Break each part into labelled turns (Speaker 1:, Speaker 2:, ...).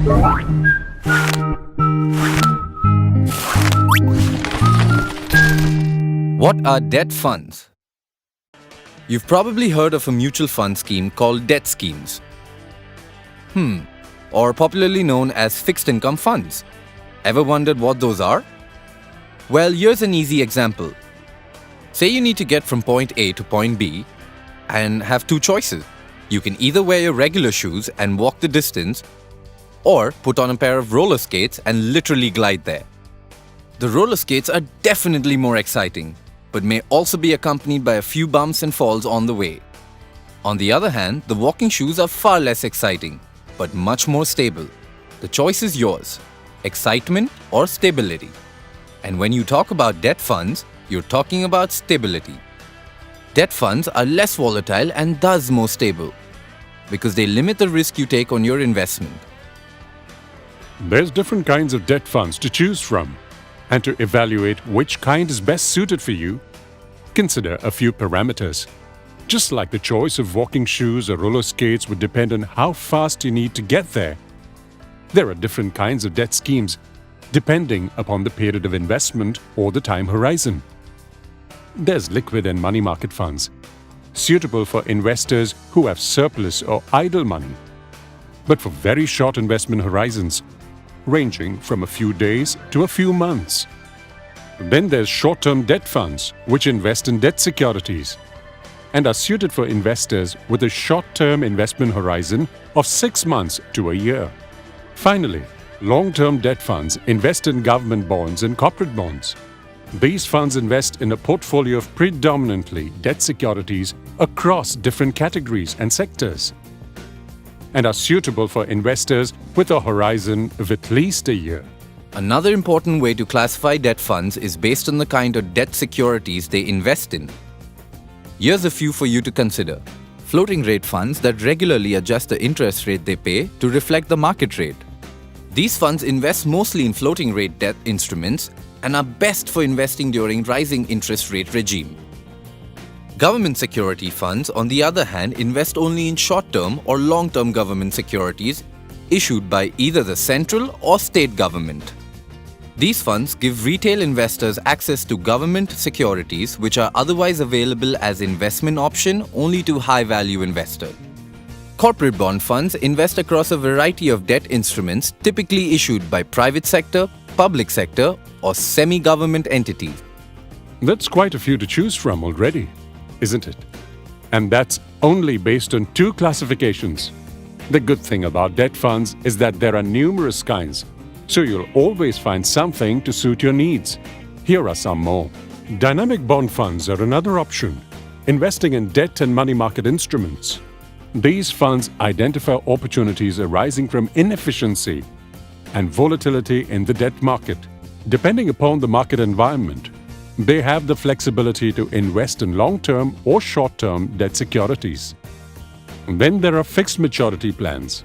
Speaker 1: What are debt funds? You've probably heard of a mutual fund scheme called debt schemes. Or popularly known as fixed income funds. Ever wondered what those are? Well, here's an easy example. Say you need to get from point A to point B and have two choices. You can either wear your regular shoes and walk the distance, or put on a pair of roller skates and literally glide there. The roller skates are definitely more exciting, but may also be accompanied by a few bumps and falls on the way. On the other hand, the walking shoes are far less exciting, but much more stable. The choice is yours, excitement or stability. And when you talk about debt funds, you're talking about stability. Debt funds are less volatile and thus more stable, because they limit the risk you take on your investment.
Speaker 2: There's different kinds of debt funds to choose from. And to evaluate which kind is best suited for you, consider a few parameters. Just like the choice of walking shoes or roller skates would depend on how fast you need to get there, there are different kinds of debt schemes depending upon the period of investment or the time horizon. There's liquid and money market funds, suitable for investors who have surplus or idle money, but for very short investment horizons, ranging from a few days to a few months. Then there's short-term debt funds, which invest in debt securities and are suited for investors with a short-term investment horizon of 6 months to a year. Finally, long-term debt funds invest in government bonds and corporate bonds. These funds invest in a portfolio of predominantly debt securities across different categories and sectors, and are suitable for investors with a horizon of at least a year.
Speaker 1: Another important way to classify debt funds is based on the kind of debt securities they invest in. Here's a few for you to consider. Floating rate funds that regularly adjust the interest rate they pay to reflect the market rate. These funds invest mostly in floating rate debt instruments and are best for investing during rising interest rate regime. Government security funds, on the other hand, invest only in short-term or long-term government securities issued by either the central or state government. These funds give retail investors access to government securities which are otherwise available as investment option only to high-value investors. Corporate bond funds invest across a variety of debt instruments typically issued by private sector, public sector, or semi-government entities.
Speaker 2: That's quite a few to choose from already, isn't it? And that's only based on 2 classifications. The good thing about debt funds is that there are numerous kinds, so you'll always find something to suit your needs. Here are some more. Dynamic bond funds are another option, investing in debt and money market instruments. These funds identify opportunities arising from inefficiency and volatility in the debt market. Depending upon the market environment, they have the flexibility to invest in long-term or short-term debt securities. Then there are fixed maturity plans,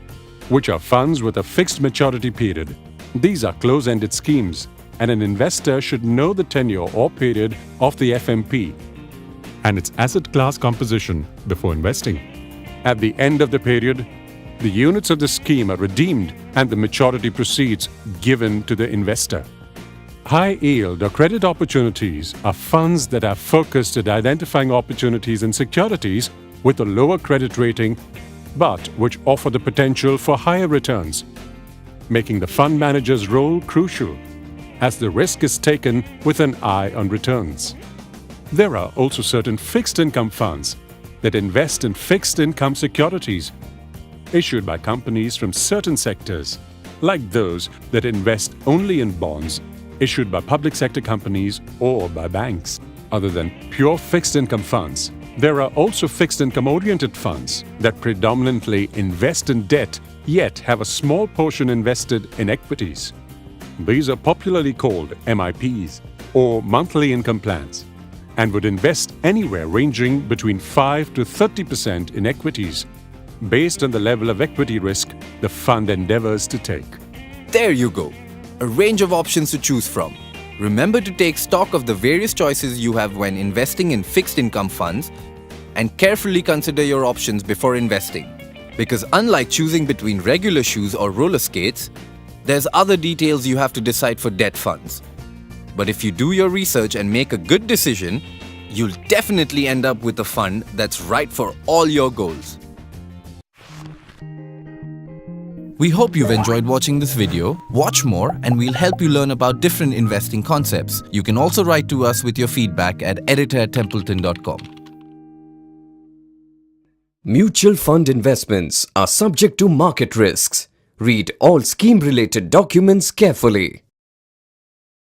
Speaker 2: which are funds with a fixed maturity period. These are close-ended schemes, and an investor should know the tenure or period of the FMP and its asset class composition before investing. At the end of the period, the units of the scheme are redeemed and the maturity proceeds given to the investor. High yield or credit opportunities are funds that are focused at identifying opportunities in securities with a lower credit rating, but which offer the potential for higher returns, making the fund manager's role crucial, as the risk is taken with an eye on returns. There are also certain fixed income funds that invest in fixed income securities issued by companies from certain sectors, like those that invest only in bonds issued by public sector companies or by banks. Other than pure fixed income funds, there are also fixed income-oriented funds that predominantly invest in debt yet have a small portion invested in equities. These are popularly called MIPs or monthly income plans and would invest anywhere ranging between 5 to 30% in equities based on the level of equity risk the fund endeavors to take.
Speaker 1: There you go, a range of options to choose from. Remember to take stock of the various choices you have when investing in fixed income funds and carefully consider your options before investing. Because unlike choosing between regular shoes or roller skates, there's other details you have to decide for debt funds. But if you do your research and make a good decision, you'll definitely end up with a fund that's right for all your goals. We hope you've enjoyed watching this video. Watch more and we'll help you learn about different investing concepts. You can also write to us with your feedback at editor@templeton.com.
Speaker 3: Mutual fund investments are subject to market risks. Read all scheme-related documents carefully.